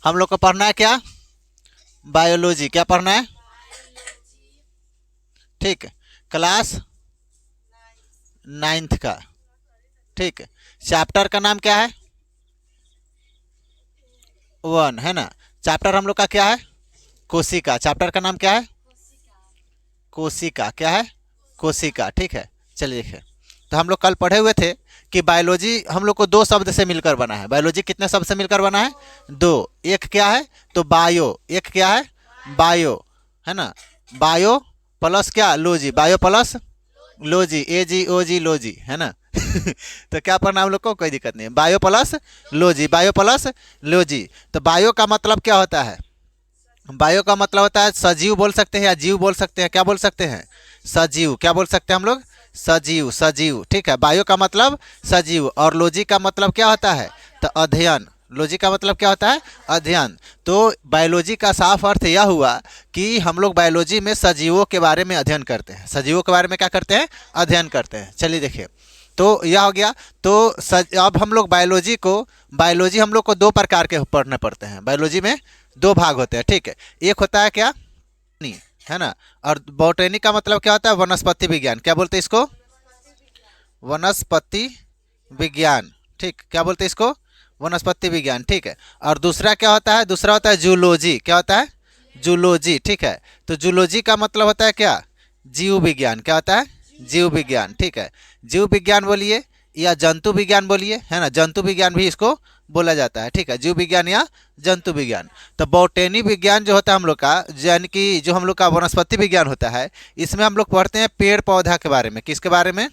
हम लोग को पढ़ना है क्या? बायोलॉजी। क्या पढ़ना है? ठीक। क्लास 9th का। ठीक। चैप्टर का नाम क्या है? 1 है ना। चैप्टर हम लोग का क्या है? कोशिका। चैप्टर का नाम क्या है? कोशिका। क्या है? कोशिका। ठीक है। चलिए देखिए, तो हम लोग कल पढ़े हुए थे कि बायोलॉजी हम लोग को दो शब्द से मिलकर बना है। बायोलॉजी कितने शब्द से मिलकर बना है? दो। एक क्या है? तो बायो। एक क्या है? बायो। है ना। बायो प्लस क्या? लोजी। Bio plus लोजी। AGOG लोजी। है ना। तो क्या पढ़ना हम लोग को? कोई दिक्कत नहीं है। Bio plus लोजी। Bio plus लोजी। तो बायो का मतलब क्या होता है? बायो का मतलब होता है सजीव बोल सकते हैं या जीव बोल सकते हैं। क्या बोल सकते हैं? सजीव। क्या बोल सकते हैं हम लोग? सजीव। सजीव। ठीक है। बायो का मतलब सजीव। और लॉजी का मतलब क्या होता है? तो अध्ययन। लॉजी का मतलब क्या होता है? अध्ययन। तो बायोलॉजी का साफ अर्थ यह हुआ कि हम लोग बायोलॉजी में सजीवों के बारे में अध्ययन करते हैं। सजीवों के बारे में क्या करते हैं? अध्ययन करते हैं। चलिए देखिए, तो यह हो गया। तो अब हम लोग बायोलॉजी हम लोग को दो प्रकार के पढ़ने पड़ते हैं। बायोलॉजी में दो भाग होते हैं। ठीक है। एक होता है क्या? नहीं, है ना। और बॉटनी का मतलब क्या होता है? वनस्पति विज्ञान। क्या बोलते हैं इसको? वनस्पति विज्ञान। ठीक। क्या बोलते हैं इसको? वनस्पति विज्ञान। ठीक है। और दूसरा क्या होता है? दूसरा होता है जूलॉजी। क्या होता है? जूलॉजी। ठीक है। तो जूलॉजी का मतलब होता है क्या? जीव विज्ञान। क्या होता है? जीव विज्ञान। ठीक है। जीव विज्ञान बोलिए या जंतु विज्ञान बोलिए, है ना। जंतु विज्ञान भी इसको बोला जाता है। ठीक है। जीव विज्ञान या जंतु विज्ञान। तो बॉटनी विज्ञान जो होता है हम लोग का, यानी कि जो हम लोग का वनस्पति विज्ञान होता है, इसमें हम लोग पढ़ते हैं पेड़ पौधा के बारे में। किसके बारे में?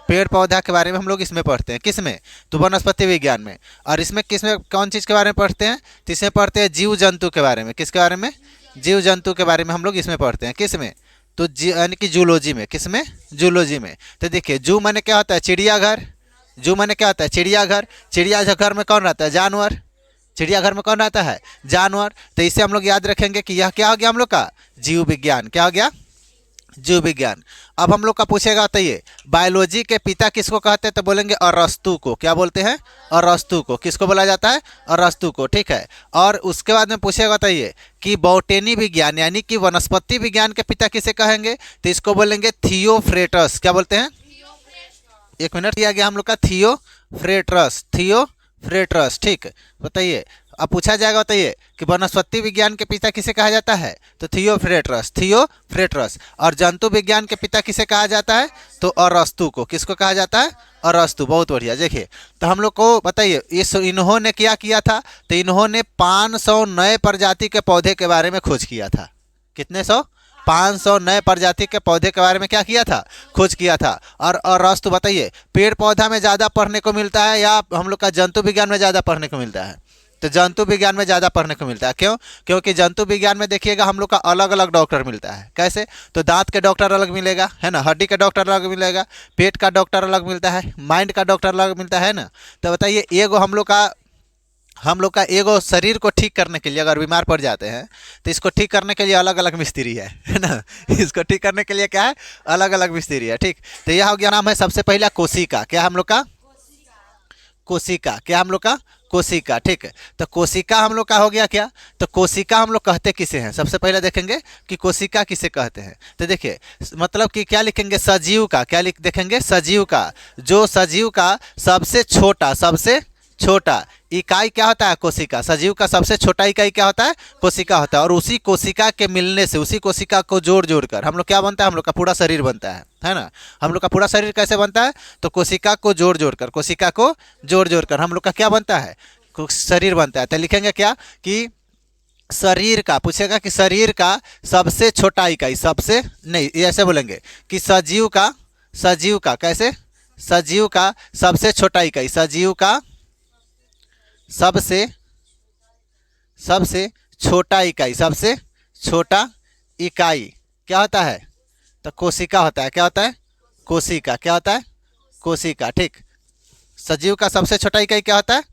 पेड़ पौधा के बारे में हम लोग इसमें पढ़ते हैं। किस में? तो वनस्पति विज्ञान में। और इसमें किस में, कौन चीज़ के बारे में पढ़ते हैं? तो इसमें पढ़ते हैं जीव जंतु के बारे में। किसके बारे में? जीव जंतु के बारे में हम लोग इसमें पढ़ते हैं। किस में? तो यानी कि जूलॉजी में। किस में? जूलॉजी में। तो देखिए, जू माने क्या होता है? चिड़ियाघर। जू माने क्या होता है? चिड़ियाघर। चिड़ियाघर में कौन रहता है? जानवर। चिड़ियाघर में कौन रहता है? जानवर। तो इसे हम लोग याद रखेंगे कि यह क्या हो गया हम लोग का? जीव विज्ञान। क्या हो गया? जीव विज्ञान। अब हम लोग का पूछेगा, बताइए बायोलॉजी के पिता किसको कहते हैं? तो बोलेंगे अरस्तु को। क्या बोलते हैं? अरस्तु को। किसको बोला जाता है? अरस्तु को। ठीक है। और उसके बाद में पूछेगा, बताइए कि बॉटनी विज्ञान यानी कि वनस्पति विज्ञान के पिता किसे कहेंगे? तो इसको बोलेंगे थियोफ्रेटस। क्या बोलते हैं? एक मिनट दिया गया हम लोग का, थियोफ्रेटस। थियोफ्रेटस। ठीक। बताइए, अब पूछा जाएगा, बताइए कि वनस्पति विज्ञान के पिता किसे कहा जाता है? तो थियोफ्रेटस। थियोफ्रेटस। और जंतु विज्ञान के पिता किसे कहा जाता है? तो अरस्तु को। किसको कहा जाता है? अरस्तु। बहुत बढ़िया। देखिए, तो हम लोग को बताइए इन्होंने क्या किया था? तो इन्होंने 500 नए प्रजाति के पौधे के बारे में खोज किया था। कितने सौ? 500 नए प्रजाति के पौधे के बारे में क्या किया था? खोज किया था। और रस्तु बताइए, पेड़ पौधा में ज़्यादा पढ़ने को मिलता है या हम लोग का जंतु विज्ञान में ज़्यादा पढ़ने को मिलता है? तो जंतु विज्ञान में ज़्यादा पढ़ने को मिलता है। क्यों? क्योंकि जंतु विज्ञान में देखिएगा हम लोग का अलग अलग डॉक्टर मिलता है। कैसे? तो दांत के डॉक्टर अलग मिलेगा, है ना। हड्डी का डॉक्टर अलग मिलेगा। पेट का डॉक्टर अलग मिलता है। माइंड का डॉक्टर अलग मिलता है ना। तो बताइए, एगो हम लोग का एगो शरीर को ठीक करने के लिए अगर बीमार पड़ जाते हैं तो इसको ठीक करने के लिए अलग अलग मिस्त्री है ना। इसको ठीक करने के लिए क्या है? अलग अलग मिस्त्री है। ठीक। तो यह हो गया, नाम है सबसे पहला कोशिका। क्या हम लोग का? कोशिका। क्या हम लोग का? कोशिका। ठीक है। तो कोशिका हम लोग का हो गया क्या? तो कोशिका हम लोग कहते किसे हैं? सबसे पहले देखेंगे कि कोशिका किसे कहते हैं। तो देखिए, मतलब कि क्या लिखेंगे? सजीव का। क्या लिख देखेंगे? सजीव का। जो सजीव का सबसे छोटा, सबसे छोटा इकाई क्या होता है? कोशिका। सजीव का सबसे छोटा इकाई क्या होता है? कोशिका होता है। और उसी कोशिका के मिलने से, उसी कोशिका को जोड़ जोड़ कर हम लोग क्या बनता है? हम लोग का पूरा शरीर बनता है ना। हम लोग का पूरा शरीर कैसे बनता है? तो कोशिका को जोड़ जोड़ कर, कोशिका को जोड़ जोड़ कर हम लोग का क्या बनता है? शरीर बनता है। तो लिखेंगे क्या कि शरीर का, पूछेगा कि शरीर का सबसे छोटा इकाई, सबसे नहीं, ये ऐसे बोलेंगे कि सजीव का कैसे? सजीव का सबसे छोटा इकाई, सजीव का सबसे सबसे छोटा इकाई, सबसे छोटा इकाई क्या होता है? तो कोशिका होता है। क्या होता है? कोशिका। क्या होता है? कोशिका। ठीक। सजीव का सबसे छोटा इकाई क्या होता है?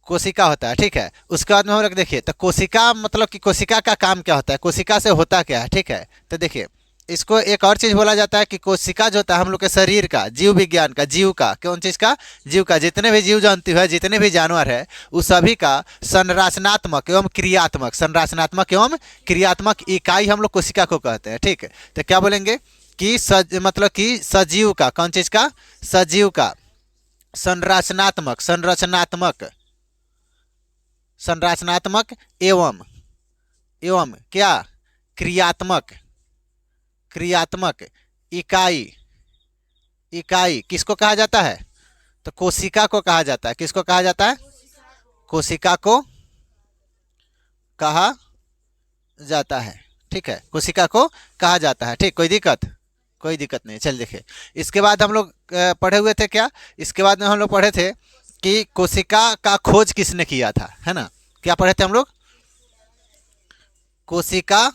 कोशिका होता है। ठीक है। उसके बाद में हम लोग देखिए, तो कोशिका मतलब कि कोशिका का काम क्या होता है? कोशिका से होता क्या है? ठीक है। तो देखिए, इसको एक और चीज़ बोला जाता है कि कोशिका जो होता है हम लोग के शरीर का, जीव विज्ञान का, जीव का, कौन चीज़ का, जीव का, जितने भी जीव जंतु है, जितने भी जानवर है, उस सभी का संरचनात्मक एवं क्रियात्मक, संरचनात्मक एवं क्रियात्मक इकाई हम लोग कोशिका को कहते हैं। ठीक है, तो क्या बोलेंगे कि मतलब कि सजीव का, कौन चीज़ का, सजीव का संरचनात्मक, संरचनात्मक, संरचनात्मक एवं एवं क्या, क्रियात्मक, क्रियात्मक इकाई, इकाई किसको कहा जाता है, तो कोशिका को कहा जाता है। किसको कहा जाता है, कोशिका को कहा जाता है। ठीक है, कोशिका को कहा जाता है। ठीक, कोई दिक्कत, कोई दिक्कत नहीं। चल देखिए, इसके बाद हम लोग पढ़े हुए थे क्या, इसके बाद में हम लोग पढ़े थे कि कोशिका का खोज किसने किया था, है ना। क्या पढ़े थे हम लोग, कोशिका,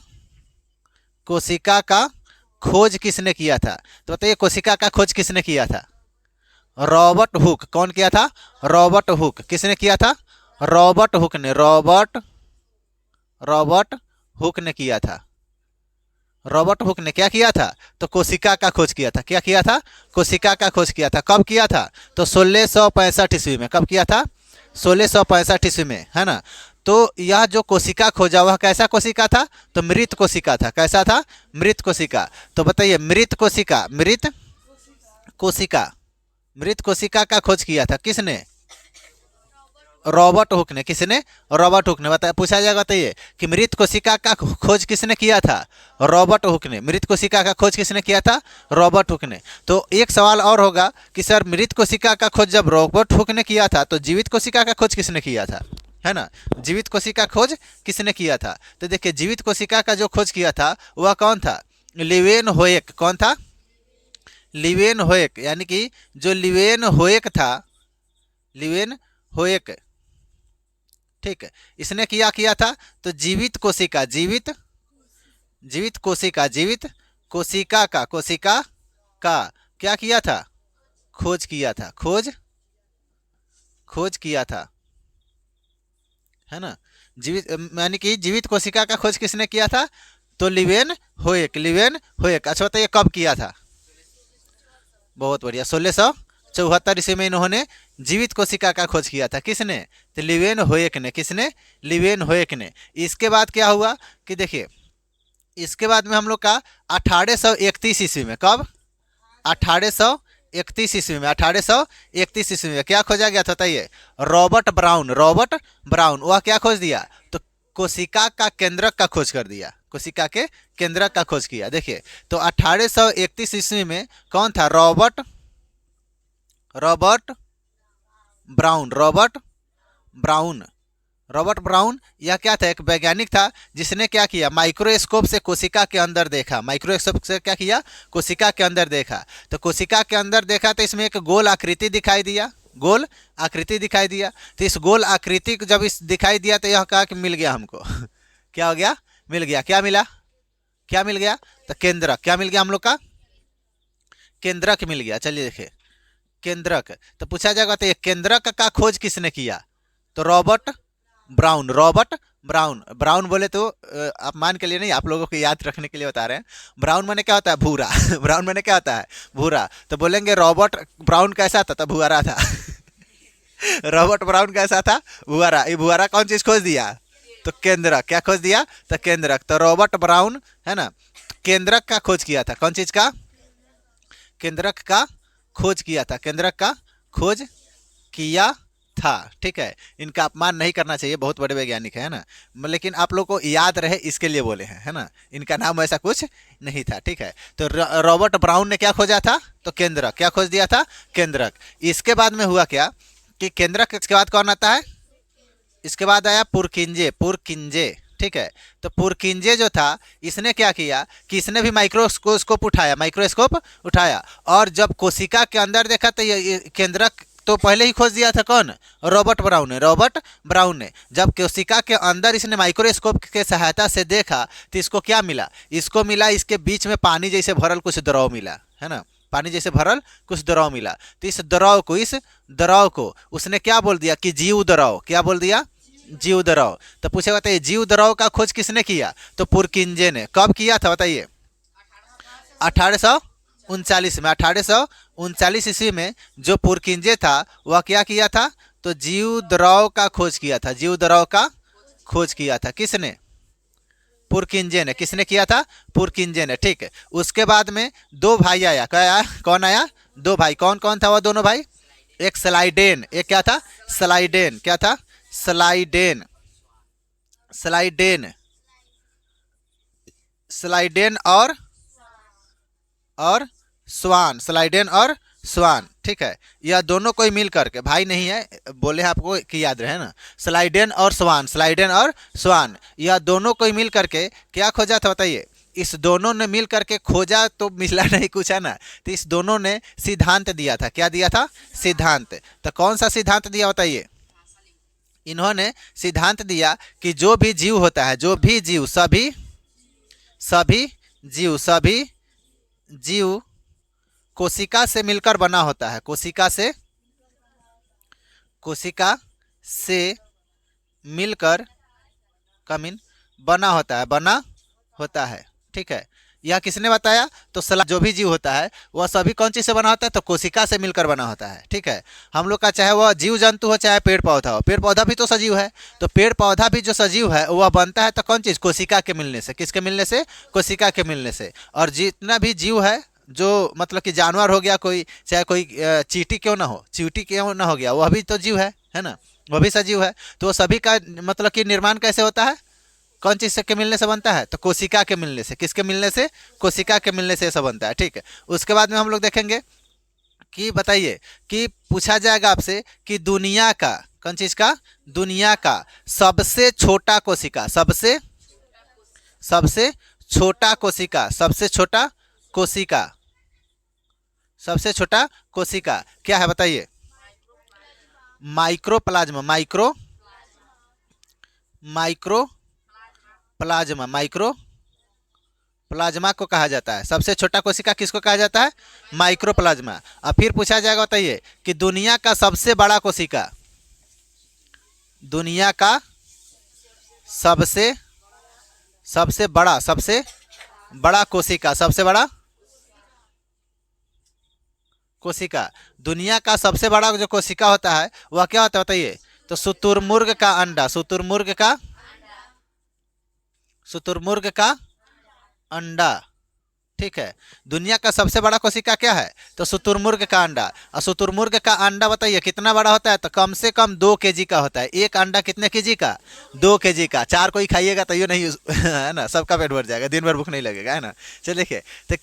कोशिका का खोज किसने किया था, तो बताइए कोशिका का खोज किसने किया था, रॉबर्ट हुक। कौन किया था, रॉबर्ट हुक। किसने किया था, रॉबर्ट हुक ने, रॉबर्ट हुक ने किया था। रॉबर्ट हुक ने क्या किया था, तो कोशिका का खोज किया था। क्या किया था, कोशिका का खोज किया था। कब किया था, तो 1665 ईस्वी में। कब किया था, 1665 ईस्वी में, है ना। तो यह जो कोशिका खोजा वह कैसा कोशिका था, तो मृत कोशिका था। कैसा था, मृत कोशिका। तो बताइए मृत कोशिका, मृत कोशिका, मृत कोशिका का खोज किया था किसने, रॉबर्ट हुक ने। किसने, रॉबर्ट हुक ने। पूछा जाएगा, बताइए कि मृत कोशिका का खोज किसने किया था, रॉबर्ट हुक ने। मृत कोशिका का खोज किसने किया था, रॉबर्ट हुक ने। तो एक सवाल और होगा कि सर मृत कोशिका का खोज जब रॉबर्ट हुक ने किया था तो जीवित कोशिका का खोज किसने किया था, है ना। जीवित कोशिका खोज किसने किया था, तो देखिए जीवित कोशिका का जो खोज किया था वह कौन था, लिवेन होएक। कौन था, लिवेन होएक, यानी कि जो लिवेन होएक था, लिवेन होएक। ठीक है, इसने किया था तो जीवित कोशिका, जीवित, जीवित कोशिका, जीवित कोशिका का, कोशिका का क्या किया था, खोज किया था, खोज, खोज किया था, है ना। जीवित यानी कि जीवित कोशिका का खोज किसने किया था, तो लिवेन होएक, लिवेन होएक। अच्छा बताइए कब किया था, बहुत बढ़िया, 1674 ईस्वी में इन्होंने जीवित कोशिका का खोज किया था। किसने, तो लिवेन होएक ने। किसने, लिवेन होएक ने। इसके बाद क्या हुआ कि देखिए, इसके बाद में हम लोग का 1831 ईस्वी में, कब, 1831 ईस्वी में, 1831 ईस्वी में क्या खोजा गया था बताइए, रॉबर्ट ब्राउन, रॉबर्ट ब्राउन। वह क्या खोज दिया, तो कोशिका का केंद्रक का खोज कर दिया, कोशिका के केंद्रक का खोज किया। देखिए तो 1831 ईस्वी में कौन था, Robert, Robert brown, Robert brown, Robert brown. यह क्या था, एक वैज्ञानिक था जिसने क्या किया, माइक्रोस्कोप से कोशिका के अंदर देखा, माइक्रोस्कोप से क्या किया, कोशिका के अंदर देखा। तो कोशिका के अंदर देखा तो इसमें एक गोल आकृति दिखाई दिया, गोल आकृति दिखाई दिया। तो इस गोल आकृति को जब इस दिखाई दिया तो यह कहा कि मिल गया हमको क्या हो गया, मिल गया। क्या मिला, क्या मिल गया, तो केंद्रक। क्या मिल गया हम लोग का, केंद्रक मिल गया। चलिए देखिए, केंद्रक। तो पूछा जाएगा तो ये केंद्रक का खोज किसने किया, तो Robert brown, Robert brown. Brown बोले तो आप मान के लिए नहीं, आप लोगों को याद रखने के लिए बता रहे हैं। ब्राउन माने क्या होता है, भूरा ब्राउन माने क्या होता है, भूरा। तो बोलेंगे रॉबर्ट ब्राउन कैसा था, तो भूरा था रॉबर्ट ब्राउन कैसा था, भूरा। ये भूरा कौन चीज खोज दिया, तो केंद्रक। क्या खोज दिया, तो केंद्रक। तो रॉबर्ट ब्राउन, है ना, केंद्रक का खोज किया था। कौन चीज का, केंद्रक का खोज किया था, केंद्रक का खोज किया था। ठीक है, इनका अपमान नहीं करना चाहिए, बहुत बड़े वैज्ञानिक है ना, लेकिन आप लोग को याद रहे इसके लिए बोले हैं, है ना। इनका नाम ऐसा कुछ नहीं था। ठीक है, तो रॉबर्ट ब्राउन ने क्या खोजा था, तो केंद्रक। क्या खोज दिया था, केंद्रक। इसके बाद में हुआ क्या कि केंद्रक के बाद कौन आता है, इसके बाद आया पुरकिंजे, पुरकिंजे। ठीक है, तो पुरकिंजे जो था इसने क्या किया कि इसने भी माइक्रोस्कोप उठाया, माइक्रोस्कोप उठाया, और जब कोशिका के अंदर देखा तो ये केंद्रक तो पहले ही खोज दिया था कौन, रॉबर्ट ब्राउन ने, रॉबर्ट ब्राउन ने। जब कोशिका के अंदर इसने माइक्रोस्कोप के सहायता से देखा तो इसको क्या मिला, इसको मिला इसके बीच में पानी जैसे भरल कुछ द्रव मिला, है ना, पानी जैसे भरल कुछ द्रव मिला। तो इस द्रव को उसने क्या बोल दिया कि जीव द्रव। क्या बोल दिया, जीव द्रव। तो पूछे बताइए जीव द्रव का खोज किसने किया, तो पुरकिंजे ने। कब किया था बताइए, 1839 में, 1839 ईस्वी में जो पुरकिंजे था वह क्या किया था, तो जीव द्रव का खोज किया था। जीव द्रव का खोज किया था किसने, पुरकिंजे ने। किसने किया था, पुरकिंजे ने। ठीक है, उसके बाद में दो भाई आया। क्या आया, कौन आया, दो भाई। कौन कौन था वह दोनों भाई, एक स्लाइडेन, एक क्या था, स्लाइडेन। क्या था, स्लाइडेन। स्लाइडेन, स्लाइडेन और स्वान। स्लाइडेन और स्वान। ठीक है, यह दोनों कोई मिल करके, भाई नहीं है, बोले आपको कि याद रहे ना, स्लाइडेन और स्वान, स्लाइडेन और स्वान, यह दोनों कोई मिल करके क्या खोजा था बताइए। इस दोनों ने मिल करके खोजा तो मिला नहीं कुछ, है ना। तो इस दोनों ने सिद्धांत दिया था। क्या दिया था, सिद्धांत। तो कौन सा सिद्धांत दिया बताइए। इन्होंने सिद्धांत दिया कि जो भी जीव होता है, जो भी जीव, सभी जीव कोशिका से मिलकर बना होता है। कोशिका से मिलकर कमिन बना होता है। ठीक है, यह किसने बताया, तो जो भी जीव होता है वह सभी कौन चीज़ से बना होता है, तो कोशिका से मिलकर बना होता है। ठीक है, हम लोग का चाहे वह जीव जंतु हो चाहे पेड़ पौधा हो, पेड़ पौधा भी तो सजीव है। तो पेड़ पौधा भी जो सजीव है वह बनता है तो कौन चीज़, कोशिका के मिलने से। किसके मिलने से, कोशिका के मिलने से। और जितना भी जीव है, जो मतलब कि जानवर हो गया कोई, चाहे कोई चींटी क्यों ना हो, चींटी क्यों ना हो गया, वह भी तो जीव है ना, वह भी सजीव है। तो वो सभी का मतलब कि निर्माण कैसे होता है, कौन चीज़ के मिलने से बनता है, तो कोशिका के मिलने से। किसके मिलने से, कोशिका के मिलने से ऐसा बनता है। ठीक है, उसके बाद में हम लोग देखेंगे कि बताइए कि पूछा जाएगा आपसे कि दुनिया का, कौन चीज़ का, दुनिया का सबसे छोटा कोशिका, सबसे छोटा कोशिका, सबसे छोटा कोशिका क्या है बताइए। माइक्रोप्लाज्मा, माइक्रोप्लाज्मा को कहा जाता है। सबसे छोटा कोशिका किसको कहा जाता है, माइक्रोप्लाज्मा। अब फिर पूछा जाएगा बताइए कि दुनिया का सबसे बड़ा कोशिका, दुनिया का सबसे बड़ा कोशिका, सबसे बड़ा कोशिका, दुनिया का सबसे बड़ा जो कोशिका होता है वह क्या होता है बताइए, तो शुतुरमुर्ग का अंडा। शुतुरमुर्ग का अंडा। ठीक है, दुनिया का सबसे बड़ा कोशिका क्या है, तो शुतुरमुर्ग का अंडा। और शुतुरमुर्ग का अंडा बताइए कितना बड़ा होता है, तो कम से कम 2 केजी का होता है। एक अंडा कितने केजी का, 2 केजी का। 4 कोई खाइएगा तो ये नहीं है ना, सबका पेट भर जाएगा, दिन भर भूख नहीं लगेगा, है ना। चलिए देखिए, तो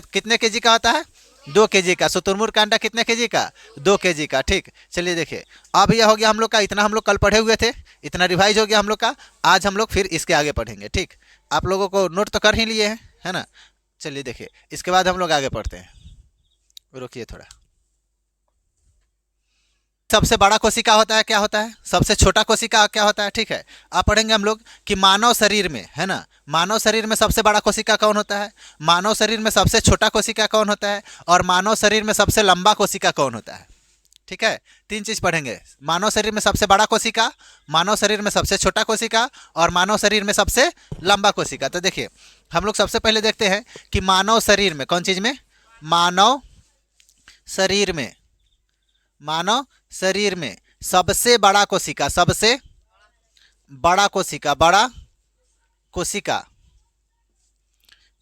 कितने केजी का होता है, 2 केजी का। शुतुरमुर्ग का अंडा कितने केजी का, 2 केजी का। ठीक, चलिए देखिए, अब यह हो गया हम लोग का, इतना हम लोग कल पढ़े हुए थे, इतना रिवाइज हो गया हम लोग का। आज हम लोग फिर इसके आगे पढ़ेंगे। ठीक, आप लोगों को नोट तो कर ही लिए हैं, है ना। चलिए देखिए, इसके बाद हम लोग आगे पढ़ते हैं। रुकिए थोड़ा। सबसे बड़ा कोशिका होता है क्या होता है, सबसे छोटा कोशिका क्या होता है। ठीक है, आप पढ़ेंगे हम लोग कि मानव शरीर में, है ना, मानव शरीर में सबसे बड़ा कोशिका कौन होता है, मानव शरीर में सबसे छोटा कोशिका कौन होता है, और मानव शरीर में सबसे लंबा कोशिका कौन होता है। ठीक है, 3 चीज़ पढ़ेंगे। मानव शरीर में सबसे बड़ा कोशिका, मानव शरीर में सबसे छोटा कोशिका, और मानव शरीर में सबसे लंबा कोशिका। तो देखिए, हम लोग सबसे पहले देखते हैं कि मानव शरीर में, कौन चीज़ में, मानव शरीर में सबसे बड़ा कोशिका, सबसे बड़ा कोशिका,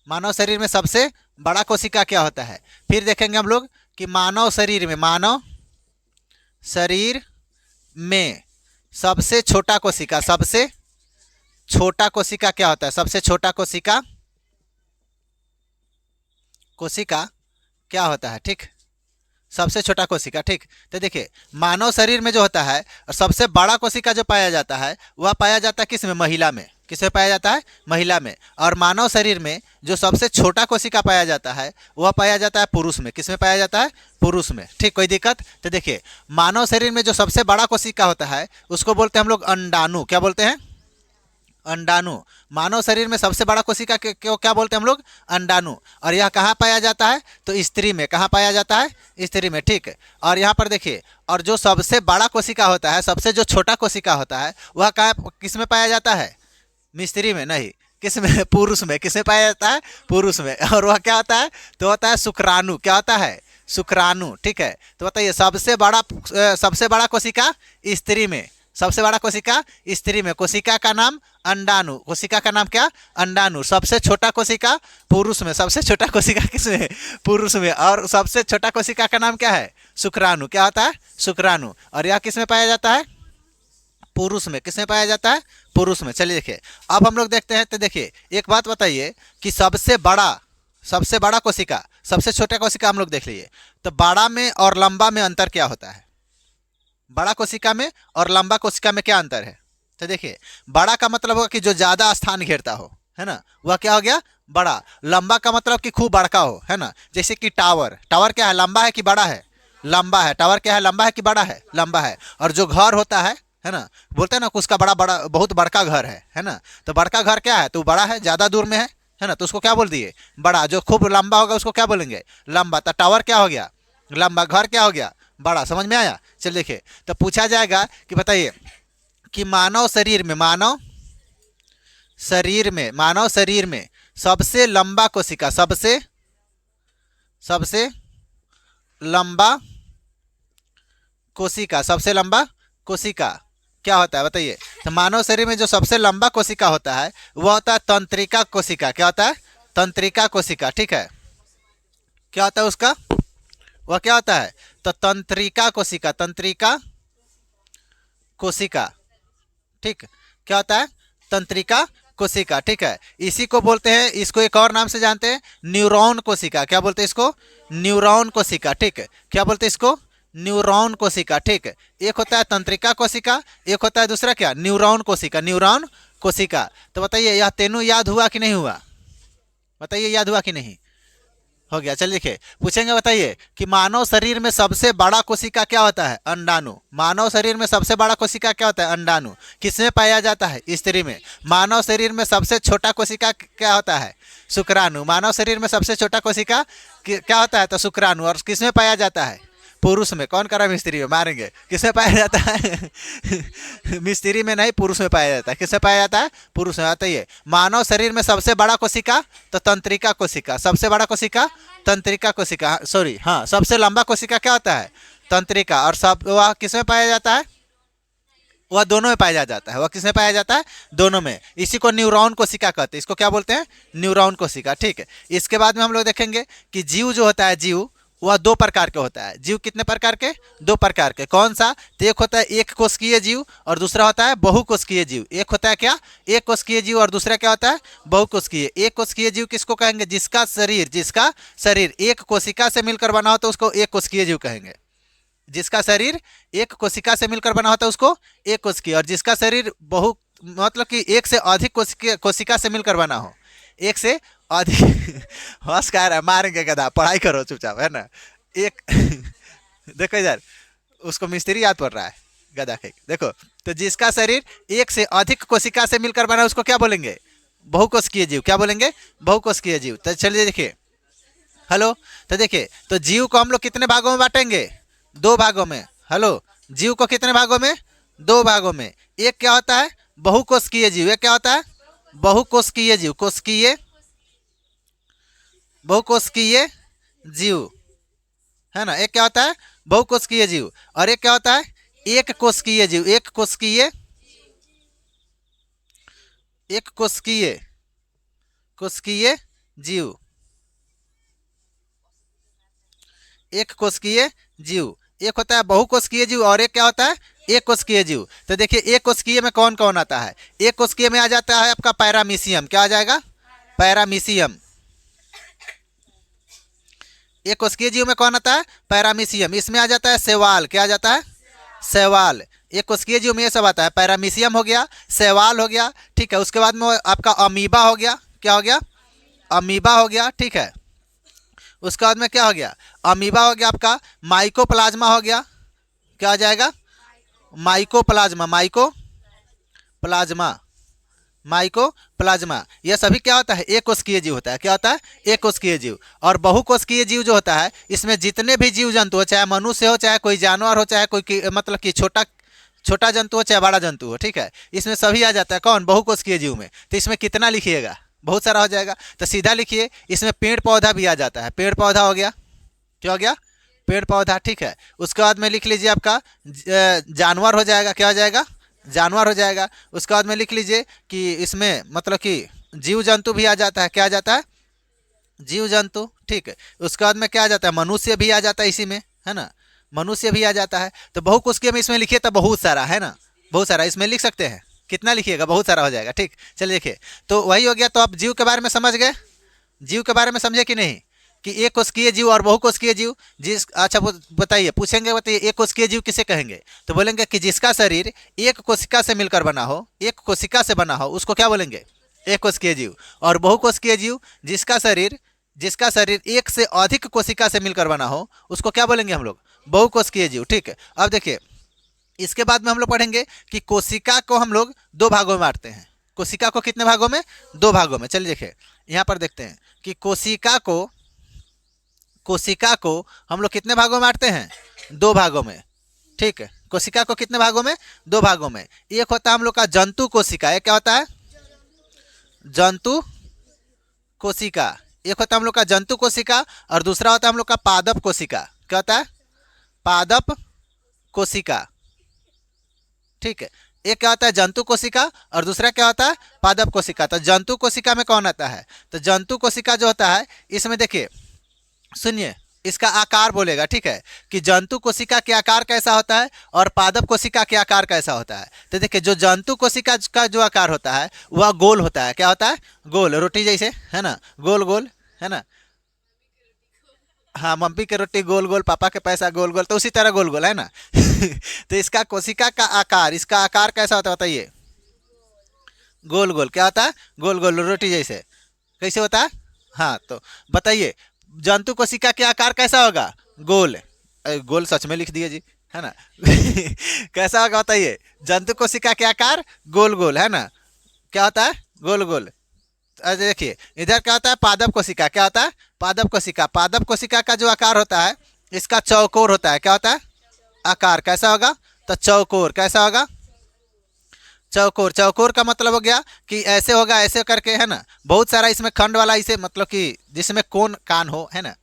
मानव शरीर में सबसे बड़ा कोशिका क्या होता है। फिर देखेंगे हम लोग कि मानव शरीर में सबसे छोटा कोशिका, सबसे छोटा कोशिका क्या होता है, सबसे छोटा कोशिका क्या होता है। ठीक, सबसे छोटा कोशिका। ठीक, तो देखिए, मानव शरीर में जो होता है और सबसे बड़ा कोशिका जो पाया जाता है वह पाया जाता है किस में, महिला में। किस में पाया जाता है, महिला में। और मानव शरीर में जो सबसे छोटा कोशिका पाया जाता है वह पाया जाता है पुरुष में। किस में पाया जाता है, पुरुष में। ठीक, कोई दिक्कत। तो देखिए, मानव शरीर में जो सबसे बड़ा कोशिका होता है उसको बोलते हैं हम लोग अंडाणु। क्या बोलते हैं, अंडाणु। मानव शरीर में सबसे बड़ा कोशिका को क्या बोलते हैं हम लोग, अंडाणु। और यह कहाँ पाया जाता है, तो स्त्री में। कहाँ पाया जाता है, स्त्री में। ठीक है, और यहाँ पर देखिए, और जो सबसे बड़ा कोशिका होता है, सबसे जो छोटा कोशिका होता है वह कहाँ, किस में पाया जाता है, स्त्री में नहीं, किस में? पुरुष में। किस में पाया जाता है? पुरुष में। और वह क्या होता है? तो होता है शुक्राणु। क्या होता है? शुक्राणु। ठीक है, तो बताइए सबसे बड़ा कोशिका स्त्री में। सबसे बड़ा कोशिका स्त्री में। कोशिका का नाम अंडाणु। कोशिका का नाम क्या? अंडाणु। सबसे छोटा कोशिका पुरुष में। सबसे छोटा कोशिका किसमें? पुरुष में। और सबसे छोटा कोशिका का नाम क्या है? शुक्राणु। क्या होता है? शुक्राणु। और यह किसमें पाया जाता है? पुरुष में। किसमें पाया जाता है? पुरुष में। चलिए देखिए, अब हम लोग देखते हैं। तो देखिए एक बात बताइए कि सबसे बड़ा कोशिका, सबसे छोटा कोशिका हम लोग देख लीजिए। तो बड़ा में और लंबा में अंतर क्या होता है? बड़ा कोशिका में और लंबा कोशिका में क्या अंतर है? तो देखिए, बड़ा का मतलब होगा कि जो ज़्यादा स्थान घेरता हो, है ना, वह क्या हो गया? बड़ा। लंबा का मतलब कि खूब बड़का हो, है ना। जैसे कि टावर। टावर क्या है? लंबा है कि बड़ा है? लंबा है। टावर क्या है? लंबा है कि बड़ा है? लंबा है। और जो घर होता है ना, बोलते हैं ना कि उसका बड़ा बड़ा बहुत बड़का घर है ना। तो बड़का घर क्या है? तो बड़ा है, ज़्यादा दूर में है ना, तो उसको क्या बोल दिए? बड़ा। जो खूब लंबा होगा उसको क्या बोलेंगे? लंबा। तो टावर क्या हो गया? लंबा। घर क्या हो गया? बड़ा। समझ में आया? चलिए देखिए, तो पूछा जाएगा कि बताइए कि मानव शरीर में सबसे लंबा कोशिका, सबसे लंबा सबसे लंबा कोशिका क्या होता है? बताइए। तो मानव शरीर में जो सबसे लंबा कोशिका होता है वह होता है तंत्रिका कोशिका। क्या होता है? तंत्रिका कोशिका। ठीक है, क्या होता है उसका? वह क्या होता है? तो तंत्रिका कोशिका। ठीक, क्या होता है? तंत्रिका कोशिका। ठीक है, इसी को बोलते हैं, इसको एक और नाम से जानते हैं, न्यूरॉन कोशिका। क्या बोलते हैं इसको? न्यूरॉन कोशिका। ठीक है, क्या बोलते हैं इसको? न्यूरॉन कोशिका। ठीक है, एक होता है तंत्रिका कोशिका, एक होता है दूसरा क्या? न्यूरॉन कोशिका। न्यूरॉन कोशिका। तो बताइए यह तीनों याद हुआ कि नहीं हुआ? बताइए याद हुआ कि नहीं? हो गया। चलिए देखिए, पूछेंगे बताइए कि मानव शरीर में सबसे बड़ा कोशिका क्या होता है? अंडाणु। मानव शरीर में सबसे बड़ा कोशिका क्या होता है? अंडाणु। किसमें पाया जाता है? स्त्री में। मानव शरीर में सबसे छोटा कोशिका क्या होता है? शुक्राणु। मानव शरीर में सबसे छोटा कोशिका क्या होता है? तो शुक्राणु। और किसमें पाया जाता है? पुरुष में। कौन करा मिस्त्री में? मारेंगे। किसमें पाया जाता है? मिस्त्री में नहीं, पुरुष में पाया जाता है। किसमें पाया जाता है? पुरुष में। बताइए मानव शरीर में सबसे बड़ा कोशिका तो तंत्रिका कोशिका। सबसे बड़ा कोशिका तंत्रिका कोशिका, सॉरी, हाँ। सबसे लंबा कोशिका क्या होता है? तंत्रिका। और सब वह किसमें पाया जाता है? वह दोनों में पाया जाता है। वह किसमें पाया जाता है? दोनों में। इसी को न्यूरॉन कोशिका कहते हैं। इसको क्या बोलते हैं? न्यूरॉन कोशिका। ठीक है, इसके बाद में हम लोग देखेंगे कि जीव जो होता है, जीव वह दो प्रकार के होता है। जीव कितने प्रकार के? दो प्रकार के। कौन सा? तो एक होता है एक कोशिकीय जीव और दूसरा होता है बहुकोशिकीय जीव। एक होता है क्या? एक कोशिकीय जीव और दूसरा क्या होता है? बहुकोशिकीय। एक कोशिकीय जीव किसको कहेंगे? जिसका शरीर एक कोशिका से मिलकर बना हो तो उसको एक कोशिकीय जीव कहेंगे। जिसका शरीर एक कोशिका से मिलकर बना होता है उसको एक कोशिकीय। और जिसका शरीर मतलब कि एक से अधिक कोशिका से मिलकर बना हो, एक से अधिक हंस कह रहा है, मारेंगे गधा। पढ़ाई करो चुपचाप, है ना। एक देखो इधर, उसको मिस्त्री याद पड़ रहा है, गधा के। देखो, तो जिसका शरीर एक से अधिक कोशिका से मिलकर बना उसको क्या बोलेंगे? बहुकोशिकीय जीव। क्या बोलेंगे? बहुकोशिकीय जीव। तो चलिए देखिए, हेलो, तो देखिए, तो जीव को हम लोग कितने भागों में बांटेंगे? दो भागों में। हेलो, जीव को कितने भागों में? दो भागों में। एक क्या होता है? बहुकोशिकीय जीव। एक क्या होता है? बहुकोशिकीय जीव। बहुकोशिकीय जीव, है ना। एक क्या होता है? बहुकोशिकीय जीव। और एक क्या होता है? एक कोशिकीय जीव। एक कोशिकीय जीव। एक कोशिकीय जीव। एक होता है बहुकोशिकीय जीव और एक क्या होता है? एक कोशिकीय जीव। तो देखिए, एक कोशिकीय में कौन कौन आता है? एक कोशिकीय में आ जाता है आपका पैरामीशियम। क्या आ जाएगा? पैरामीशियम। एक कोशिकीय जीव में कौन आता है? पैरामीशियम। इसमें आ जाता है शैवाल। क्या आ जाता है? शैवाल। एक कोशिकीय जीव में ये सब आता है। पैरामीशियम हो गया, शैवाल हो गया, ठीक है। उसके बाद में आपका अमीबा हो गया। क्या हो गया? अमीबा हो गया, ठीक है। उसके बाद में क्या हो गया? अमीबा हो गया आपका, माइकोप्लाज्मा हो गया। क्या आ जाएगा? माइकोप्लाज्मा। माइकोप्लाज्मा। यह सभी क्या होता है? एक कोशिकीय जीव होता है। क्या होता है? एक कोशिकीय जीव। और बहुकोशिकीय जीव जो होता है, इसमें जितने भी जीव जंतु हो, चाहे मनुष्य हो, चाहे कोई जानवर हो, चाहे कोई मतलब कि छोटा जंतु हो चाहे बड़ा जंतु हो, ठीक है, इसमें सभी आ जाता है। कौन? बहुकोशिकीय जीव में। तो इसमें कितना लिखिएगा? बहुत सारा हो जाएगा। तो सीधा लिखिए, इसमें पेड़ पौधा भी आ जाता है। पेड़ पौधा हो गया, क्या हो गया? पेड़ पौधा, ठीक है। उसके बाद में लिख लीजिए आपका जानवर हो जाएगा। क्या हो जाएगा? जानवर हो जाएगा। उसके बाद में लिख लीजिए कि इसमें मतलब कि जीव जंतु भी आ जाता है। क्या आ जाता है? जीव जंतु, ठीक है। उसके बाद में क्या आ जाता है? मनुष्य भी आ जाता है इसी में, है ना, मनुष्य भी आ जाता है। तो बहुकोशिकीय में इसमें लिखिए तो बहुत सारा, है ना, बहुत सारा इसमें लिख सकते हैं। कितना लिखिएगा? बहुत सारा हो जाएगा, ठीक। चलिए देखिए, तो वही हो गया। तो आप जीव के बारे में समझ गए? जीव के बारे में समझे कि नहीं, कि एक कोशिकीय जीव और बहुकोशिकीय जीव। जिस अच्छा बताइए, पूछेंगे, बताइए एक कोशिकीय जीव किसे कहेंगे? तो बोलेंगे कि जिसका शरीर एक कोशिका से मिलकर बना हो, एक कोशिका से बना हो, उसको क्या बोलेंगे? एक कोशिकीय जीव। और बहुकोशिकीय जीव जिसका शरीर एक से अधिक कोशिका से मिलकर बना हो, उसको क्या बोलेंगे हम लोग? बहुकोशिकीय जीव, ठीक है। अब देखिए, इसके बाद में हम लोग पढ़ेंगे कि कोशिका को हम लोग दो भागों में बांटते हैं। कोशिका को कितने भागों में? दो भागों में। चलिए देखिए, यहाँ पर देखते हैं कि कोशिका को हम लोग कितने भागों में बांटते हैं? दो भागों में, ठीक है। कोशिका को कितने भागों में? दो भागों में। एक होता है हम लोग का जंतु कोशिका। एक क्या होता है? जंतु कोशिका। एक होता है हम लोग का जंतु कोशिका और दूसरा होता है हम लोग का पादप कोशिका। क्या होता है? पादप कोशिका, ठीक है। एक क्या होता है? जंतु कोशिका और दूसरा क्या होता है? पादप कोशिका। तो जंतु कोशिका में कौन आता है? तो जंतु कोशिका जो होता है, इसमें देखिए, सुनिए, इसका आकार बोलेगा, ठीक है, कि जंतु कोशिका के आकार कैसा होता है और पादप कोशिका के आकार कैसा होता है। तो देखिए, जो जंतु कोशिका का जो आकार होता है वह गोल होता है। क्या होता है? गोल, रोटी जैसे, है ना, गोल गोल, है ना। हाँ, मम्मी की रोटी गोल गोल, पापा के पैसा गोल गोल, तो उसी तरह गोल गोल, है ना। तो इसका कोशिका का आकार, इसका आकार कैसा होता है बताइए? गोल गोल। क्या होता है? गोल गोल, रोटी जैसे। कैसे होता है? हाँ, तो बताइए, जंतु कोशिका के आकार कैसा होगा? गोल। गोल सच में लिख दिए जी, है ना। कैसा होगा बताइए? जंतु कोशिका के आकार गोल गोल, है ना। क्या होता है? गोल गोल। देखिए, इधर क्या होता है? पादप कोशिका। क्या होता है? पादप कोशिका। पादप कोशिका का जो आकार होता है, इसका चौकोर होता है। क्या होता है? आकार कैसा होगा? तो चौकोर। कैसा होगा? चौकोर। चौकोर का मतलब हो गया कि ऐसे होगा, ऐसे करके, है ना। बहुत सारा इसमें खंड वाला, इसे मतलब कि जिसमें कोन कान हो, है ना।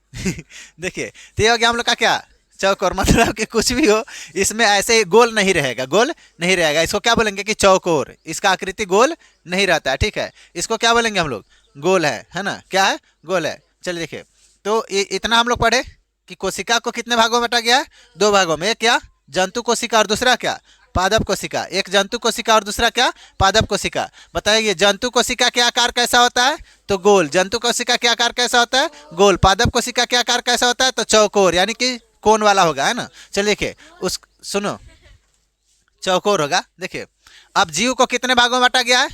देखिए, तो ये हो गया हम लोग का क्या? चौकोर। मतलब कि कुछ भी हो, इसमें ऐसे गोल नहीं रहेगा, गोल नहीं रहेगा। इसको क्या बोलेंगे? कि चौकोर। इसका आकृति गोल नहीं रहता है, ठीक है। इसको क्या बोलेंगे हम लोग? गोल है ना। क्या है? गोल है। चलिए देखिए, तो इतना हम लोग पढ़े कि कोशिका को कितने भागों में बांटा गया है? दो भागों में। एक क्या? जंतु कोशिका और दूसरा क्या? पादप कोशिका। एक जंतु कोशिका और दूसरा क्या? पादप कोशिका। बताइए, जंतु कोशिका के आकार कैसा होता है? तो गोल। जंतु कोशिका के आकार कैसा होता है? गोल। पादप कोशिका के आकार कैसा होता है? तो चौकोर, यानी कि कोन वाला होगा, है ना। चलिए देखिए, उस सुनो, चौकोर होगा। देखिए, अब जीव को कितने भागों में बांटा गया है?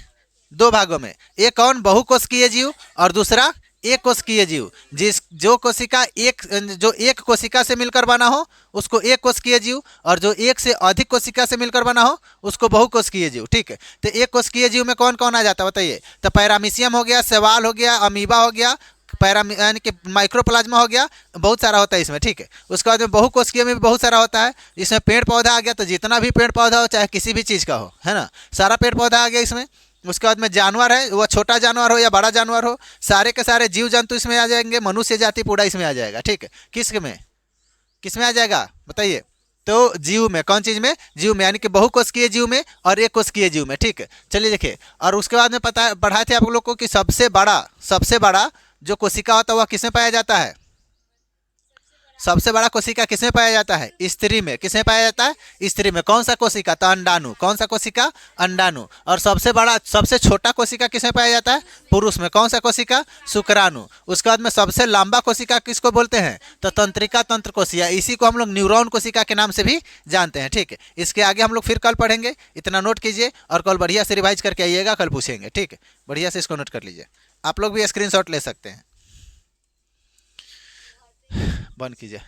दो भागों में। एक कौन? बहुकोशिकीय जीव और दूसरा एक कोशिकीय जीव। जो एक कोशिका से मिलकर बना हो उसको एक कोशिकीय जीव, और जो एक से अधिक कोशिका से मिलकर बना हो उसको बहुकोशिकीय जीव, ठीक है। तो एक कोशिकीय जीव में कौन कौन आ जाता है बताइए? तो पैरामीशियम हो गया, शैवाल हो गया, अमीबा हो गया, यानी कि माइक्रोप्लाज्मा हो गया, बहुत सारा होता है इसमें, ठीक है। उसके बाद में बहुकोशिकीय में भी बहुत सारा होता है। इसमें पेड़ पौधा आ गया, तो जितना भी पेड़ पौधा हो, चाहे किसी भी चीज़ का हो, है ना, सारा पेड़ पौधा आ गया इसमें। उसके बाद में जानवर है, वह छोटा जानवर हो या बड़ा जानवर हो, सारे के सारे जीव जंतु इसमें आ जाएंगे। मनुष्य जाति पूरा इसमें आ जाएगा, ठीक है। किस में आ जाएगा बताइए? तो जीव में। कौन चीज़ में? जीव में, यानी कि बहुकोशिकीय जीव में और एक कोशिकीय जीव में, ठीक है। चलिए देखिए, और उसके बाद में पढ़ाए थे आप लोग को कि सबसे बड़ा जो कोशिका होता है वह किसमें पाया जाता है? सबसे बड़ा कोशिका किसमें पाया जाता है? स्त्री में। किसमें पाया जाता है? स्त्री में। कौन सा कोशिका? तो अंडाणु। कौन सा कोशिका? अंडाणु। और सबसे छोटा कोशिका किसमें पाया जाता है? पुरुष में। कौन सा कोशिका? शुक्राणु। उसके बाद में सबसे लंबा कोशिका किसको बोलते हैं? तो तंत्रिका तंत्र कोशिका। इसी को हम लोग न्यूरॉन कोशिका के नाम से भी जानते हैं, ठीक है। इसके आगे हम लोग फिर कल पढ़ेंगे, इतना नोट कीजिए और कल बढ़िया से रिवाइज करके आइएगा, कल पूछेंगे, ठीक है। बढ़िया से इसको नोट कर लीजिए। आप लोग भी स्क्रीनशॉट ले सकते हैं। बंद कीजिए।